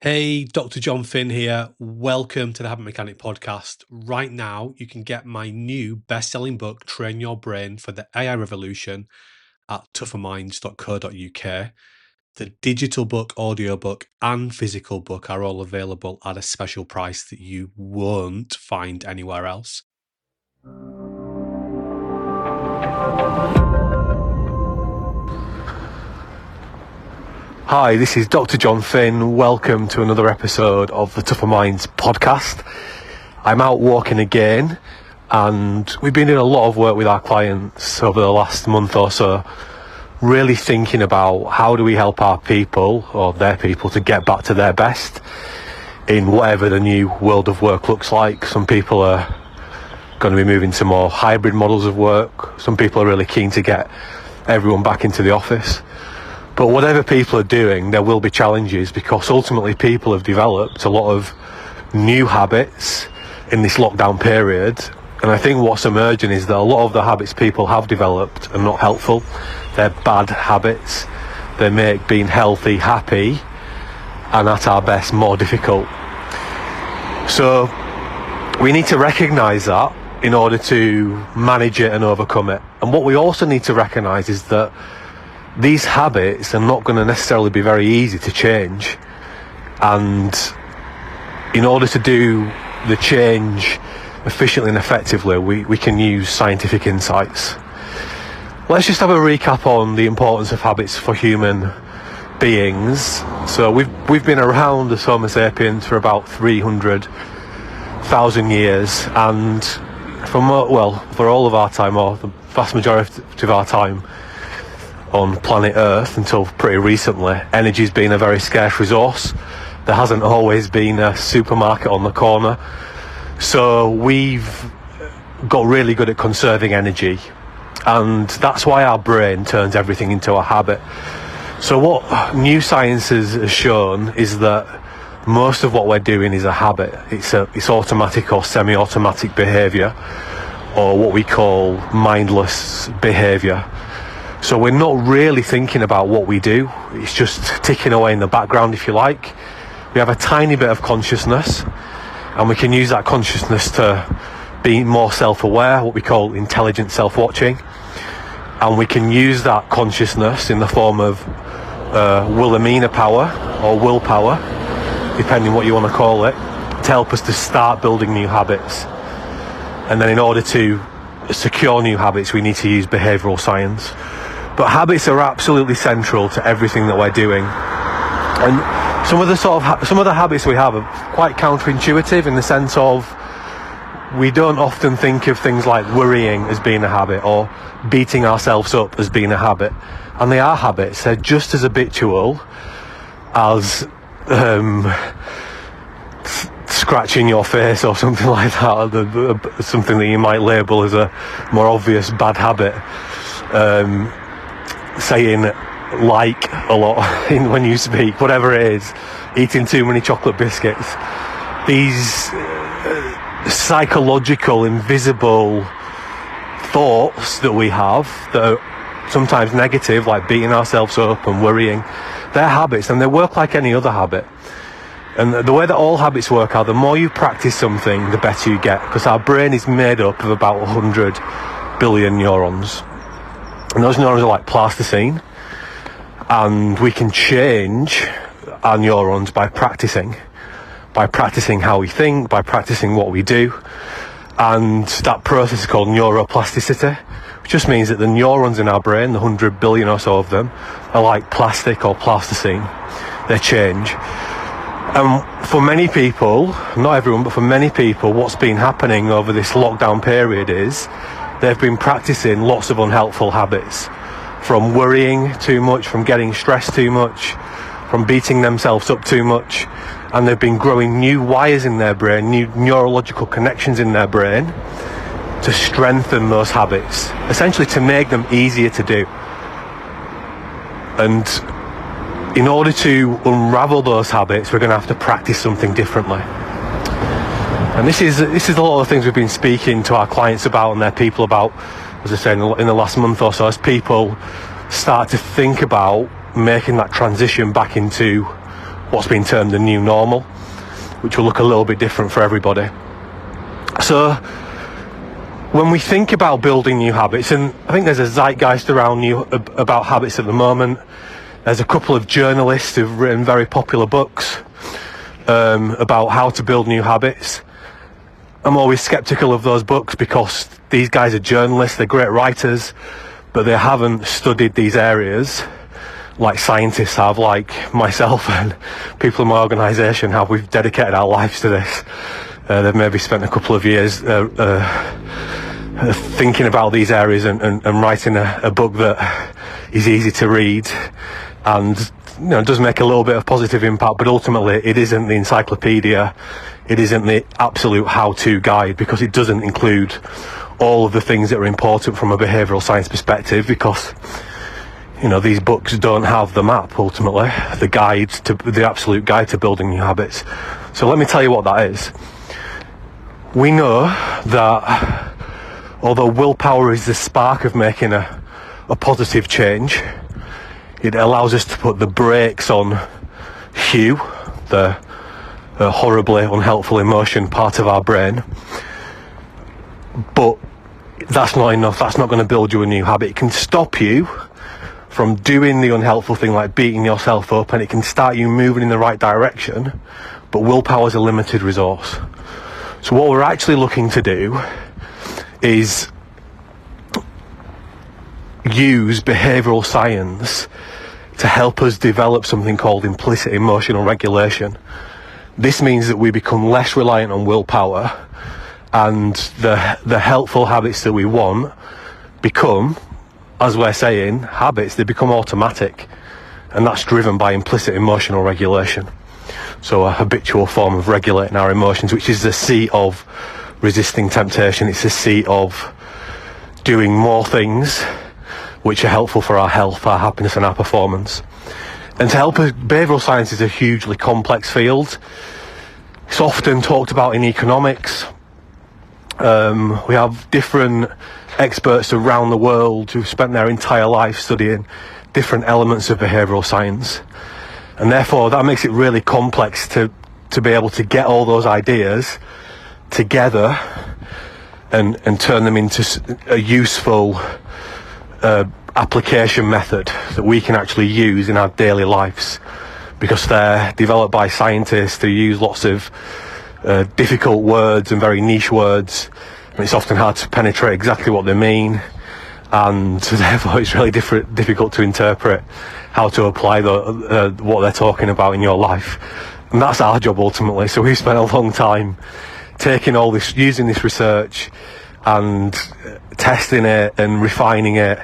Hey, Dr. Jon Finn here. Welcome to the Habit Mechanic podcast. Right now, you can get my new best-selling book, Train Your Brain for the AI Revolution, at tougherminds.co.uk. The digital book, audiobook, and physical book are all available at a special price that you won't find anywhere else. Hi, this is Dr. Jon Finn. Welcome to another episode of the Tougher Minds podcast. I'm out walking again, and we've been doing a lot of work with our clients over the last month or so, really thinking about how do we help our people, or their people, to get back to their best in whatever the new world of work looks like. Some people are going to be moving to more hybrid models of work. Some people are really keen to get everyone back into the office. But whatever people are doing, there will be challenges, because ultimately people have developed a lot of new habits in this lockdown period. And I think what's emerging is that a lot of the habits people have developed are not helpful. They're bad habits. They make being healthy, happy, and at our best more difficult. So we need to recognise that in order to manage it and overcome it. And what we also need to recognise is that these habits are not going to necessarily be very easy to change, and in order to do the change efficiently and effectively, we can use scientific insights. Let's just have a recap on the importance of habits for human beings. So we've been around as Homo sapiens for about 300,000 years, and for all of our time, or the vast majority of our time on planet Earth until pretty recently, energy's been a very scarce resource. There hasn't always been a supermarket on the corner, so we've got really good at conserving energy, and that's why our brain turns everything into a habit. So what new science has shown is that most of what we're doing is a habit. It's automatic or semi-automatic behaviour, or what we call mindless behaviour. So we're not really thinking about what we do. It's just ticking away in the background, if you like. We have a tiny bit of consciousness, and we can use that consciousness to be more self-aware, what we call intelligent self-watching. And we can use that consciousness in the form of Wilhelmina power, or willpower, depending what you want to call it, to help us to start building new habits. And then in order to secure new habits, we need to use behavioural science. But habits are absolutely central to everything that we're doing. And some of the habits we have are quite counterintuitive, in the sense of we don't often think of things like worrying as being a habit, or beating ourselves up as being a habit. And they are habits. They're just as habitual as scratching your face or something like that, something that you might label as a more obvious bad habit. Saying like a lot when you speak, whatever it is, eating too many chocolate biscuits. These psychological, invisible thoughts that we have that are sometimes negative, like beating ourselves up and worrying, they're habits, and they work like any other habit. And the way that all habits work are, the more you practice something, the better you get, because our brain is made up of about 100 billion neurons. And those neurons are like plasticine, and we can change our neurons by practicing how we think, by practicing what we do. And that process is called neuroplasticity, which just means that the neurons in our brain, the 100 billion or so of them, are like plastic or plasticine. They change. And for many people, not everyone, but for many people, what's been happening over this lockdown period is they've been practicing lots of unhelpful habits, from worrying too much, from getting stressed too much, from beating themselves up too much, and they've been growing new wires in their brain, new neurological connections in their brain, to strengthen those habits, essentially to make them easier to do. And in order to unravel those habits, we're going to have to practice something differently. And this is a lot of things we've been speaking to our clients about and their people about, as I say, in the last month or so, as people start to think about making that transition back into what's been termed the new normal, which will look a little bit different for everybody. So when we think about building new habits, and I think there's a zeitgeist around about habits at the moment. There's a couple of journalists who've written very popular books about how to build new habits. I'm always skeptical of those books because these guys are journalists, they're great writers, but they haven't studied these areas like scientists have, like myself and people in my organisation have. We've dedicated our lives to this. They've maybe spent a couple of years thinking about these areas and writing a book that is easy to read and does make a little bit of positive impact, but ultimately it isn't the encyclopedia, it isn't the absolute how-to guide, because it doesn't include all of the things that are important from a behavioural science perspective, because these books don't have the map, ultimately, the absolute guide to building new habits. So let me tell you what that is. We know that although willpower is the spark of making a positive change, it allows us to put the brakes on Hugh, the horribly unhelpful emotion part of our brain. But that's not enough. That's not going to build you a new habit. It can stop you from doing the unhelpful thing like beating yourself up, and it can start you moving in the right direction, but willpower is a limited resource. So what we're actually looking to do is use behavioural science to help us develop something called implicit emotional regulation. This means that we become less reliant on willpower, and the helpful habits that we want become, as we're saying, habits. They become automatic, and that's driven by implicit emotional regulation. So a habitual form of regulating our emotions, which is the C of resisting temptation. It's the C of doing more things which are helpful for our health, our happiness and our performance. And to help us, behavioural science is a hugely complex field. It's often talked about in economics. We have different experts around the world who've spent their entire life studying different elements of behavioural science. And therefore that makes it really complex to be able to get all those ideas together and turn them into a useful application method that we can actually use in our daily lives, because they're developed by scientists who use lots of difficult words and very niche words, and it's often hard to penetrate exactly what they mean, and therefore it's really difficult to interpret how to apply what they're talking about in your life. And that's our job ultimately. So we've spent a long time taking all this, using this research and testing it and refining it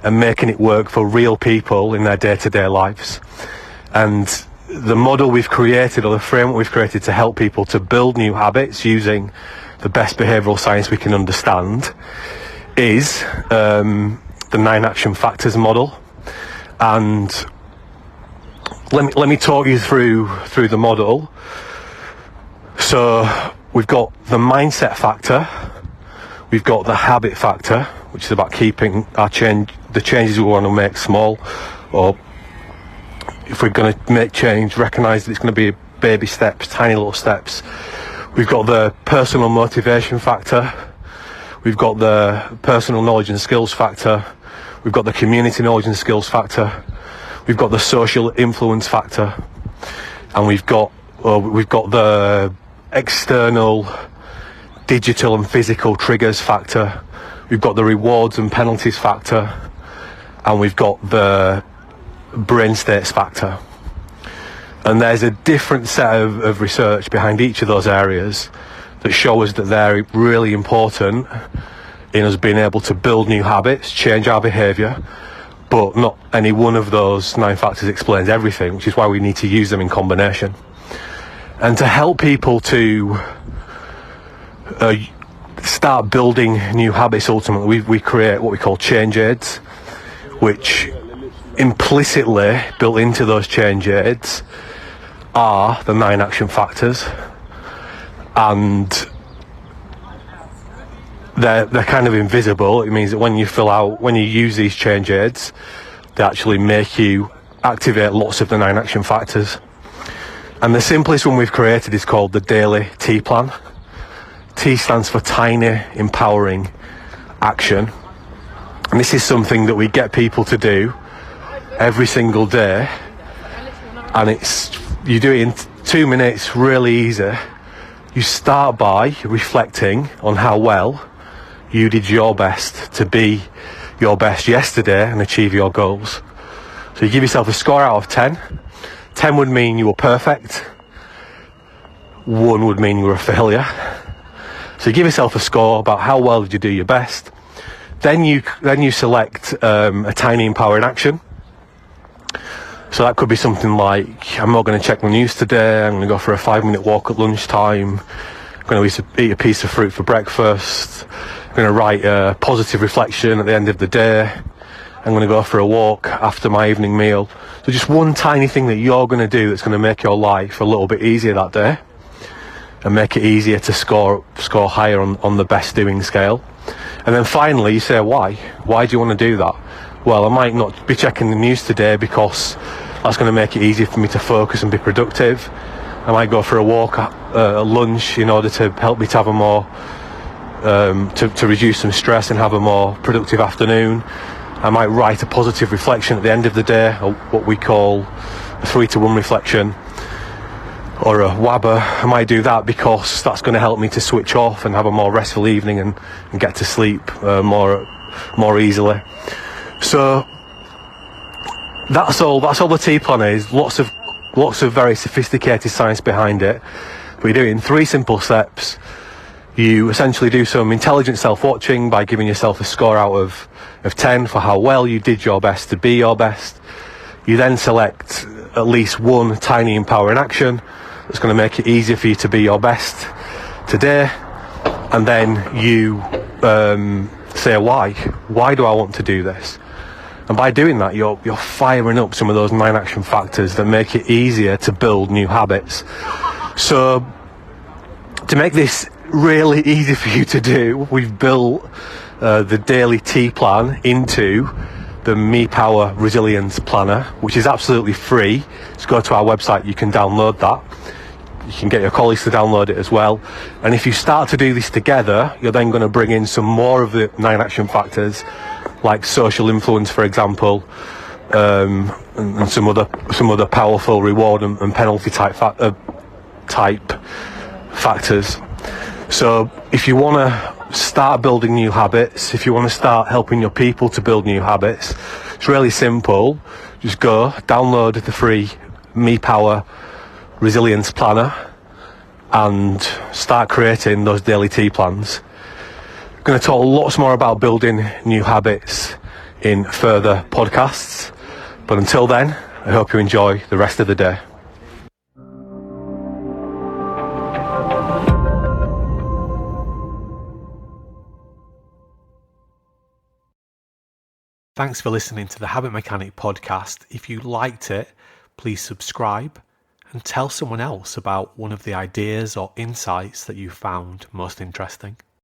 and making it work for real people in their day-to-day lives. And the model we've created, or the framework we've created to help people to build new habits using the best behavioural science we can understand, is the 9 action factors model. And let me talk you through the model. So we've got the mindset factor, we've got the habit factor, which is about keeping the changes we want to make small, or if we're going to make change, recognise that it's going to be baby steps, tiny little steps. We've got the personal motivation factor, we've got the personal knowledge and skills factor, we've got the community knowledge and skills factor, we've got the social influence factor, and we've got the external digital and physical triggers factor, we've got the rewards and penalties factor, and we've got the brain states factor. And there's a different set of research behind each of those areas that show us that they're really important in us being able to build new habits, change our behaviour, but not any one of those 9 factors explains everything, which is why we need to use them in combination. And to help people to start building new habits, ultimately we create what we call change aids, which implicitly built into those change aids are the 9 action factors, and they're kind of invisible. It means that when you use these change aids, they actually make you activate lots of the 9 action factors. And the simplest one we've created is called the Daily T Plan. T stands for Tiny Empowering Action. And this is something that we get people to do every single day. And you do it in 2 minutes, really easy. You start by reflecting on how well you did your best to be your best yesterday and achieve your goals. So you give yourself a score out of 10. 10 would mean you were perfect. 1 would mean you were a failure. So you give yourself a score about how well did you do your best. Then you select a tiny empowering action. So that could be something like, I'm not going to check the news today, I'm going to go for a 5-minute walk at lunchtime, I'm going to eat a piece of fruit for breakfast, I'm going to write a positive reflection at the end of the day, I'm going to go for a walk after my evening meal. So just one tiny thing that you're going to do that's going to make your life a little bit easier that day and make it easier to score higher on the best doing scale. And then finally you say why do you want to do that? Well, I might not be checking the news today because that's going to make it easier for me to focus and be productive. I might go for a walk at lunch in order to help me to have a more to reduce some stress and have a more productive afternoon. I might write a positive reflection at the end of the day, or what we call a 3-to-1 reflection, or a wabba. I might do that because that's going to help me to switch off and have a more restful evening and get to sleep more easily. So that's all the T Plan is. Lots of very sophisticated science behind it. We do it in 3 simple steps. You essentially do some intelligent self-watching by giving yourself a score out of 10 for how well you did your best to be your best. You then select at least one tiny empowering action that's going to make it easier for you to be your best today. And then you say why. Why do I want to do this? And by doing that, you're firing up some of those 9 action factors that make it easier to build new habits. So to make this really easy for you to do, we've built the Daily T Plan into the Me Power Resilience Planner, which is absolutely free. Just go to our website, you can download that. You can get your colleagues to download it as well. And if you start to do this together, you're then going to bring in some more of the 9 action factors, like social influence, for example, and some other powerful reward and penalty type factors. So if you want to start building new habits, if you want to start helping your people to build new habits, it's really simple. Just go download the free Me Power Resilience Planner and start creating those daily T plans. I'm going to talk lots more about building new habits in further podcasts, but until then, I hope you enjoy the rest of the day. Thanks for listening to the Habit Mechanic podcast. If you liked it, please subscribe and tell someone else about one of the ideas or insights that you found most interesting.